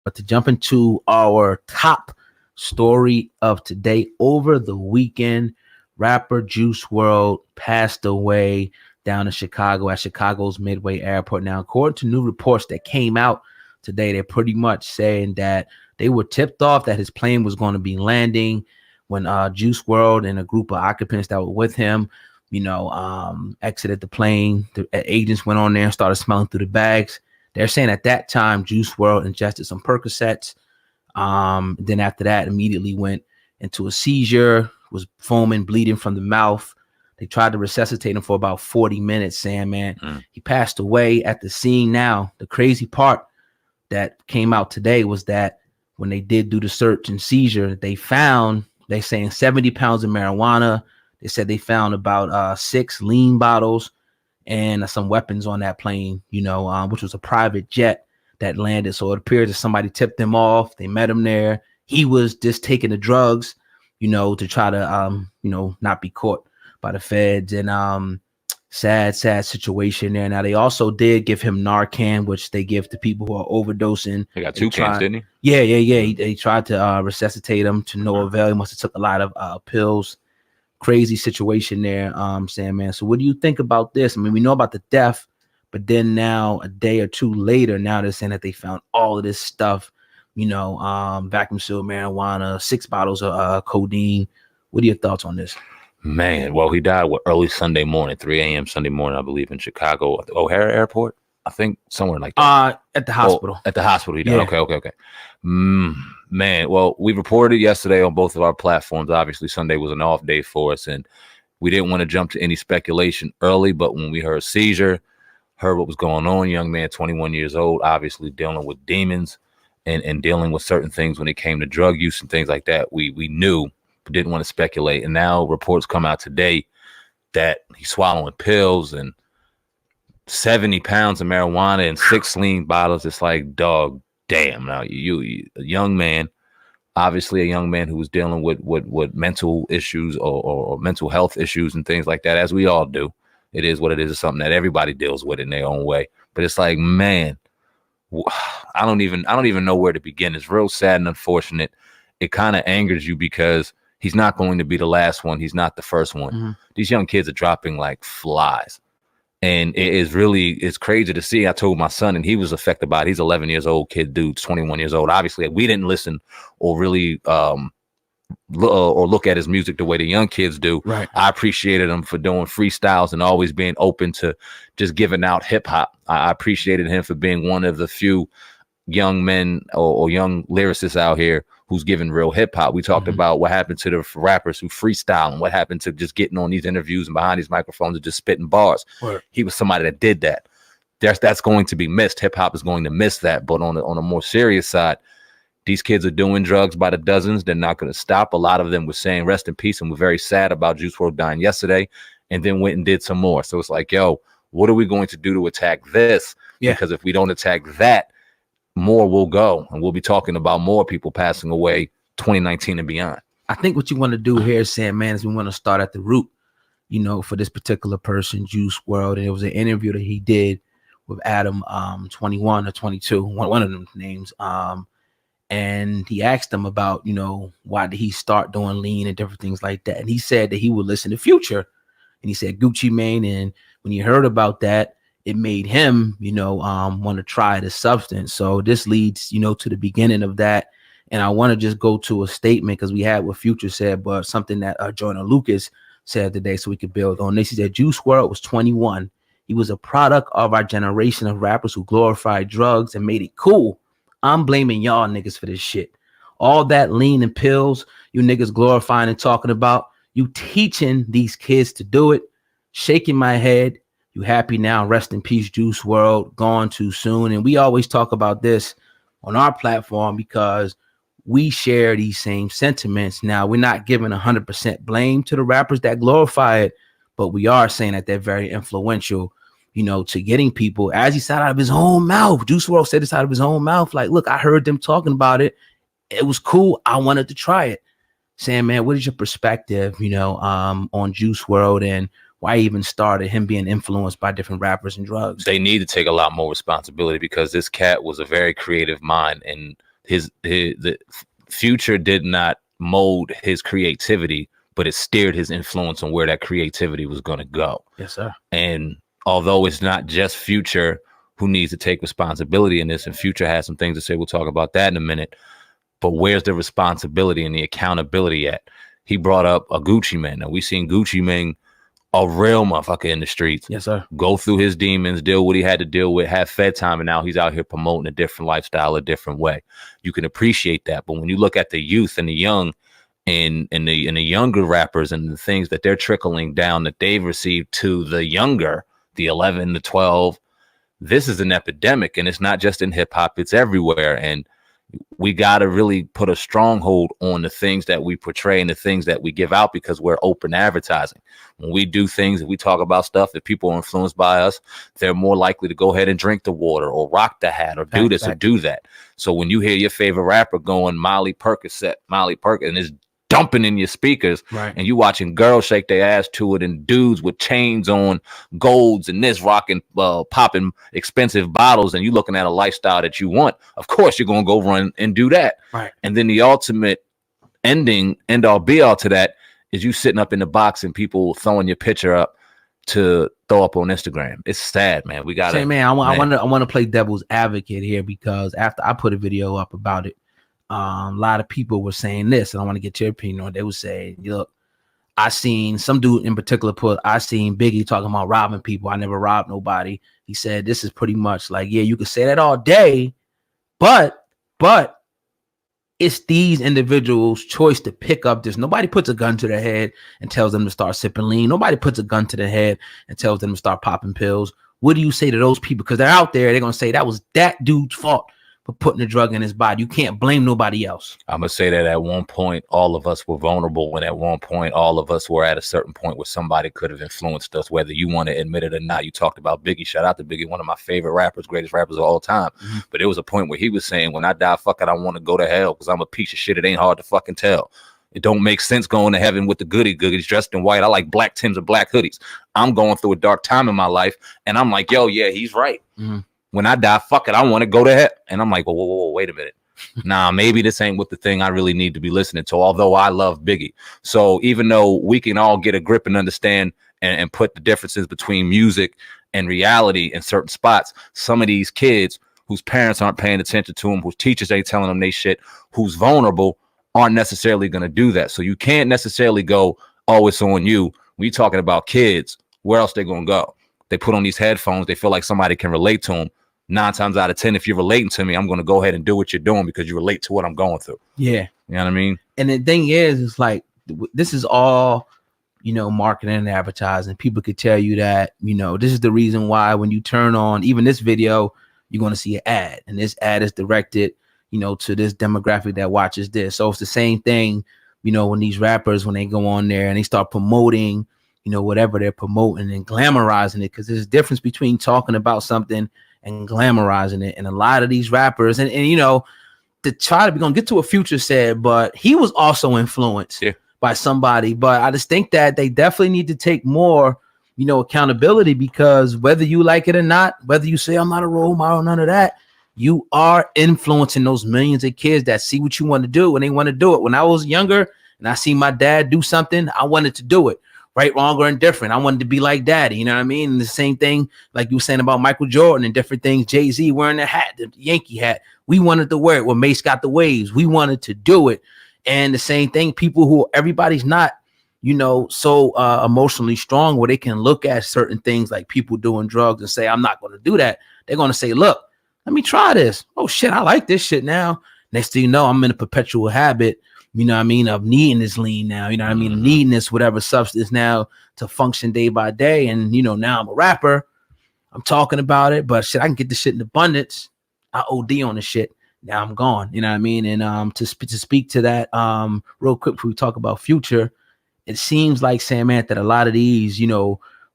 But to jump into our top story of today, over the weekend, rapper Juice WRLD passed away down in Chicago at Chicago's Midway Airport. Now, according to new reports that came out today, they're pretty much saying that they were tipped off that his plane was going to be landing when Juice WRLD and a group of occupants that were with him, exited the plane. The agents went on there and started smelling through the bags. They're saying at that time, Juice WRLD ingested some Percocets. Then after that, immediately went into a seizure, was foaming, bleeding from the mouth. They tried to resuscitate him for about 40 minutes, saying, man, he passed away at the scene. Now, the crazy part that came out today was that when they did do the search and seizure, they saying 70 pounds of marijuana. They said they found about 6 lean bottles and some weapons on that plane, which was a private jet that landed. So it appears that somebody tipped them off. They met him there. He was just taking the drugs, to try to, not be caught by the feds. And sad situation there. Now, they also did give him Narcan, which they give to people who are overdosing. They got 2 cans, didn't he? Yeah. They tried to resuscitate him to no avail. He must have took a lot of pills. Crazy situation there, Sam, man. So what do you think about this? I mean, we know about the death, but then now a day or two later, now they're saying that they found all of this stuff, vacuum sealed marijuana, 6 bottles of codeine. What are your thoughts on this? Man, well, he died early Sunday morning, 3 a.m. Sunday morning, I believe, in Chicago, at the O'Hare Airport. I think somewhere like that. At the hospital. At the hospital, he died. Yeah. Okay. Man, well, we reported yesterday on both of our platforms. Obviously, Sunday was an off day for us, and we didn't want to jump to any speculation early. But when we heard seizure, heard what was going on, young man, 21 years old, obviously dealing with demons and dealing with certain things when it came to drug use and things like that, we knew, but didn't want to speculate. And now reports come out today that he's swallowing pills and 70 pounds of marijuana and 6 lean bottles. It's like, dog, damn. Now, you a young man, obviously a young man who was dealing with mental issues or mental health issues and things like that, as we all do. It is what it is. It's something that everybody deals with in their own way. But it's like, man, I don't even know where to begin. It's real sad and unfortunate. It kind of angers you because he's not going to be the last one. He's not the first one. Mm-hmm. These young kids are dropping like flies. And it's crazy to see. I told my son, and he was affected by it. He's 11 years old, kid, dude's 21 years old. Obviously, we didn't listen or really or look at his music the way the young kids do. Right. I appreciated him for doing freestyles and always being open to just giving out hip hop. I appreciated him for being one of the few young men or young lyricists out here who's giving real hip hop. We talked about what happened to the rappers who freestyle and what happened to just getting on these interviews and behind these microphones and just spitting bars. Right. He was somebody that did that. That's going to be missed. Hip hop is going to miss that. But on a more serious side, these kids are doing drugs by the dozens. They're not going to stop. A lot of them were saying rest in peace and were very sad about Juice WRLD dying yesterday, and then went and did some more. So it's like, yo, what are we going to do to attack this? Yeah. Because if we don't attack that, more will go, and we'll be talking about more people passing away 2019 and beyond. I think what you want to do here, Sam, man, is we want to start at the root, for this particular person, Juice WRLD. And it was an interview that he did with Adam 21 or 22, one of them names. And he asked him about, why did he start doing lean and different things like that. And he said that he would listen to Future. And he said Gucci Mane. And when he heard about that, it made him, want to try the substance. So this leads, to the beginning of that. And I want to just go to a statement because we had what Future said, but something that Joyner Lucas said today so we could build on this. He said Juice WRLD was 21. He was a product of our generation of rappers who glorified drugs and made it cool. I'm blaming y'all niggas for this shit. All that lean and pills you niggas glorifying and talking about, you teaching these kids to do it. Shaking my head. You happy now? Rest in peace, Juice WRLD. Gone too soon. And we always talk about this on our platform because we share these same sentiments. Now, we're not giving 100% blame to the rappers that glorify it, but we are saying that they're very influential, to getting people, as he said out of his own mouth. Juice WRLD said this out of his own mouth. Like, look, I heard them talking about it. It was cool. I wanted to try it. Sam, man, what is your perspective, on Juice WRLD and why even started him being influenced by different rappers and drugs? They need to take a lot more responsibility because this cat was a very creative mind, and The Future did not mold his creativity, but it steered his influence on where that creativity was going to go. Yes, sir. And although it's not just Future who needs to take responsibility in this, and Future has some things to say, we'll talk about that in a minute, but where's the responsibility and the accountability at? He brought up a Gucci Mane. Now, we seen Gucci Mane, a real motherfucker in the streets. Yes, sir. Go through his demons, deal what he had to deal with, have fed time, and now he's out here promoting a different lifestyle, a different way. You can appreciate that, but when you look at the youth and the young, and the younger rappers and the things that they're trickling down that they've received to the younger, the 11, the 12, this is an epidemic, and it's not just in hip hop; it's everywhere. And we got to really put a stronghold on the things that we portray and the things that we give out, because we're open advertising. When we do things, if we talk about stuff, if people are influenced by us, they're more likely to go ahead and drink the water or rock the hat or do this or do that. So when you hear your favorite rapper going Molly Percocet, and it's dumping in your speakers, right, and you watching girls shake their ass to it, and dudes with chains on, golds and this rocking, popping expensive bottles, and you looking at a lifestyle that you want, of course you're gonna go run and do that. Right. And then the ultimate end all be all to that is you sitting up in the box and people throwing your picture up to throw up on Instagram. It's sad, man. We gotta say, man, I want to play devil's advocate here, because after I put a video up about it, a lot of people were saying this, and I want to get your opinion on it. They would say, look, I seen some dude in particular I seen Biggie talking about robbing people. I never robbed nobody. He said this is pretty much like, yeah, you could say that all day, but it's these individuals' choice to pick up this. Nobody puts a gun to their head and tells them to start sipping lean. Nobody puts a gun to their head and tells them to start popping pills. What do you say to those people? Because they're out there, they're gonna say that was that dude's fault for putting the drug in his body. You can't blame nobody else. I'm gonna say that at one point all of us were vulnerable, and at one point all of us were at a certain point where somebody could have influenced us, whether you want to admit it or not. You talked about Biggie. Shout out to Biggie, one of my favorite rappers, greatest rappers of all time. Mm-hmm. But there was a point where he was saying, when I die, fuck it, I want to go to hell because I'm a piece of shit. It ain't hard to fucking tell. It don't make sense going to heaven with the goodies dressed in white. I like black Timbs and black hoodies. I'm going through a dark time in my life, and I'm like, yo, yeah, he's right. Mm-hmm. When I die, fuck it, I want to go to hell. And I'm like, whoa, wait a minute. Nah, maybe this ain't what the thing I really need to be listening to, although I love Biggie. So even though we can all get a grip and understand and put the differences between music and reality in certain spots, some of these kids whose parents aren't paying attention to them, whose teachers ain't telling them they shit, who's vulnerable, aren't necessarily going to do that. So you can't necessarily go, oh, it's on you. When you're talking about kids, where else they going to go? They put on these headphones. They feel like somebody can relate to them. 9 times out of 10, if you're relating to me, I'm going to go ahead and do what you're doing because you relate to what I'm going through. Yeah. You know what I mean? And the thing is, it's like, this is all, marketing and advertising. People could tell you that, this is the reason why when you turn on even this video, you're going to see an ad. And this ad is directed, to this demographic that watches this. So it's the same thing, when these rappers, when they go on there and they start promoting, whatever they're promoting and glamorizing it, because there's a difference between talking about something and glamorizing it. And a lot of these rappers and to try to be gonna get to what Future said, but he was also influenced by somebody. But I just think that they definitely need to take more, accountability, because whether you like it or not, whether you say I'm not a role model, none of that, you are influencing those millions of kids that see what you want to do and they want to do it. When I was younger and I seen my dad do something, I wanted to do it. Right, wrong, or indifferent. I wanted to be like daddy. You know what I mean? And the same thing, like you were saying about Michael Jordan and different things. Jay-Z wearing the hat, the Yankee hat. We wanted to wear it. When Mace got the waves, we wanted to do it. And the same thing, people who everybody's not, so emotionally strong where they can look at certain things like people doing drugs and say, I'm not going to do that. They're going to say, look, let me try this. Oh, shit, I like this shit now. Next thing you know, I'm in a perpetual habit, of needing this lean now, needing this whatever substance now to function day by day. And, now I'm a rapper. I'm talking about it, but shit, I can get this shit in abundance. I OD on the shit. Now I'm gone. You know what I mean? And to speak to that real quick before we talk about Future, it seems like, Sam Ant, that a lot of these,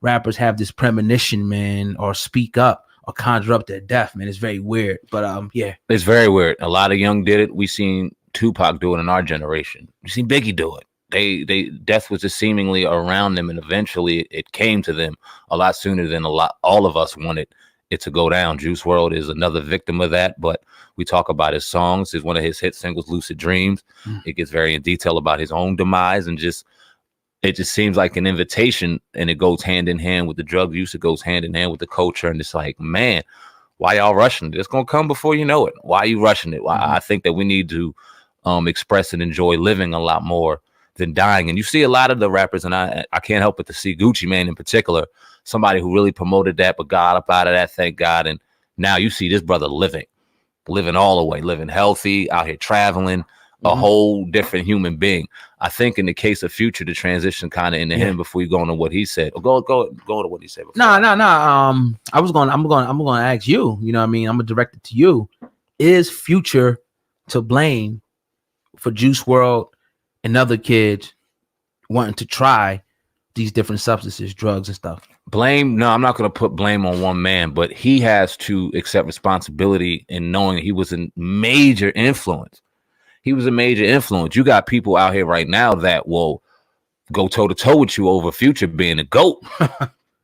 rappers have this premonition, man, or speak up or conjure up their death, man. It's very weird. But yeah. It's very weird. A lot of young did it. We seen Tupac do it in our generation. We seen Biggie do it. They death was just seemingly around them, and eventually it came to them a lot sooner than all of us wanted. it to go down. Juice WRLD is another victim of that, but we talk about his songs. It's one of his hit singles, Lucid Dreams. It gets very in detail about his own demise, and it just seems like an invitation, and it goes hand in hand with the drug use. It goes hand in hand with the culture, and it's like, man, why y'all rushing it? It's gonna come before you know it. Why are you rushing it? I think that we need to express and enjoy living a lot more than dying. And you see a lot of the rappers, and I can't help but to see Gucci Mane in particular, somebody who really promoted that, but got up out of that, thank God. And now you see this brother living all the way, living healthy, out here traveling, a whole different human being. I think in the case of Future, the transition kind of into him before you go into what he said. Go to what he said before. No. I'm gonna ask you, you know what I mean? I'm gonna direct it to you. Is Future to blame for Juice WRLD and other kids wanting to try these different substances, drugs and stuff? Blame? No, I'm not going to put blame on one man, but he has to accept responsibility in knowing he was a major influence. He was a major influence. You got people out here right now that will go toe to toe with you over Future being a GOAT.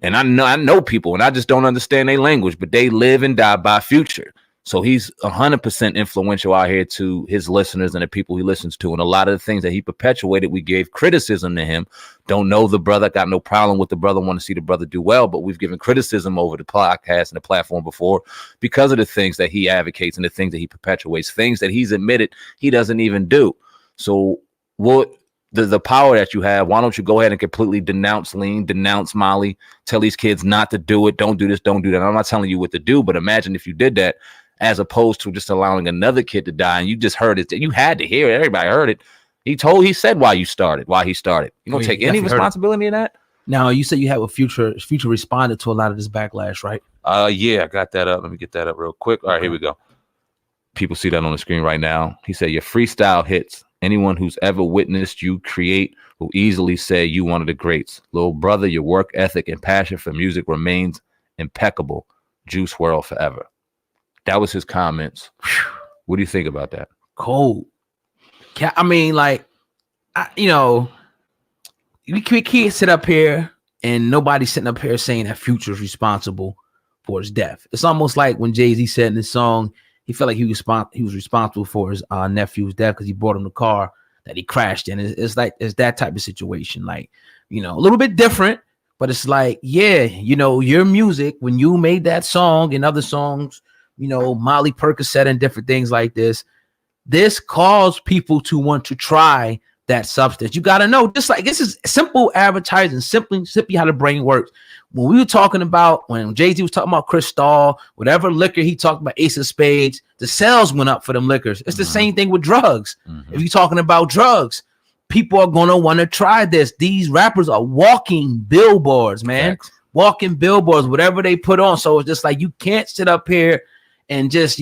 And I know people, and I just don't understand their language, but they live and die by Future. So he's 100% influential out here to his listeners and the people he listens to. And a lot of the things that he perpetuated, we gave criticism to him. Don't know the brother, got no problem with the brother, want to see the brother do well, but we've given criticism over the podcast and the platform before because of the things that he advocates and the things that he perpetuates, things that he's admitted he doesn't even do. So what the power that you have, why don't you go ahead and completely denounce lean, denounce Molly, tell these kids not to do it, don't do this, don't do that. I'm not telling you what to do, but imagine if you did that, as opposed to just allowing another kid to die. And you just heard it. You had to hear it. Everybody heard it. He said why he started. You don't take any responsibility in that? Now, you said you have a Future responded to a lot of this backlash, right? Yeah, I got that up. Let me get that up real quick. All right, here we go. People see that on the screen right now. He said, your freestyle hits. Anyone who's ever witnessed you create will easily say you one of the greats. Little brother, your work ethic and passion for music remains impeccable. Juice WRLD forever. That was his comments. What do you think about that? Cold. I mean, like, we can't sit up here and nobody's sitting up here saying that Future is responsible for his death. It's almost like when Jay-Z said in his song, he felt like he was responsible for his nephew's death because he bought him the car that he crashed in. It's that type of situation. Like, a little bit different, but it's like, yeah, your music, when you made that song and other songs, Molly Percocet and different things like this caused people to want to try that substance. You got to know, just like this is simple advertising, simply how the brain works. When we were talking about, when Jay-Z was talking about Cristal, whatever liquor he talked about, Ace of Spades, the sales went up for them liquors. It's the same thing with drugs. If you're talking about drugs, people are going to want to try this. These rappers are walking billboards, man. Thanks. Walking billboards, whatever they put on. So it's just like, you can't sit up here and just,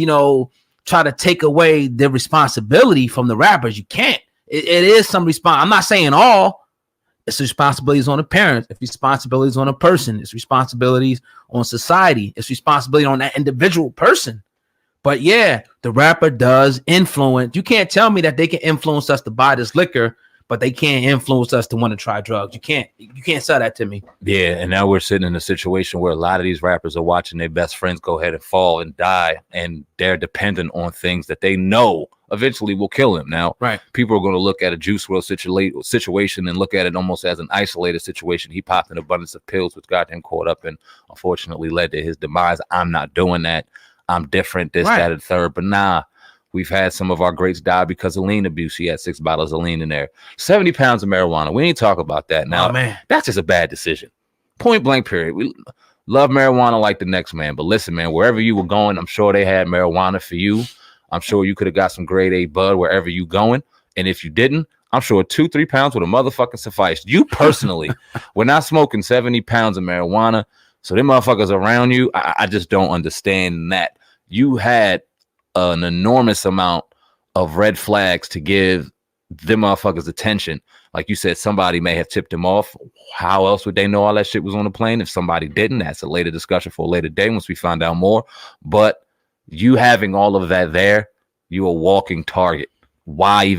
try to take away the responsibility from the rappers. You can't. It is some response. I'm not saying all. It's responsibilities on the parents. It's responsibilities on a person. It's responsibilities on society. It's responsibility on that individual person. But yeah, the rapper does influence. You can't tell me that they can influence us to buy this liquor, but they can't influence us to want to try drugs. You can't sell that to me. Yeah, and now we're sitting in a situation where a lot of these rappers are watching their best friends go ahead and fall and die, and they're dependent on things that they know eventually will kill them. Now, right, people are going to look at a Juice WRLD situation and look at it almost as an isolated situation. He popped an abundance of pills, which got him caught up and unfortunately led to his demise. I'm not doing that. I'm different, this, that, and third. But nah, we've had some of our greats die because of lean abuse. He had 6 bottles of lean in there. 70 pounds of marijuana. We ain't talk about that. Now, man, that's just a bad decision. Point blank, period. We love marijuana like the next man. But listen, man, wherever you were going, I'm sure they had marijuana for you. I'm sure you could have got some grade A bud wherever you going. And if you didn't, I'm sure 2-3 pounds would have motherfucking sufficed. You personally were not smoking 70 pounds of marijuana. So them motherfuckers around you, I just don't understand that. You had an enormous amount of red flags to give them motherfuckers attention. Like you said, somebody may have tipped them off. How else would they know all that shit was on the plane? If somebody didn't, that's a later discussion for a later day once we find out more. But you having all of that there, you a walking target. Why even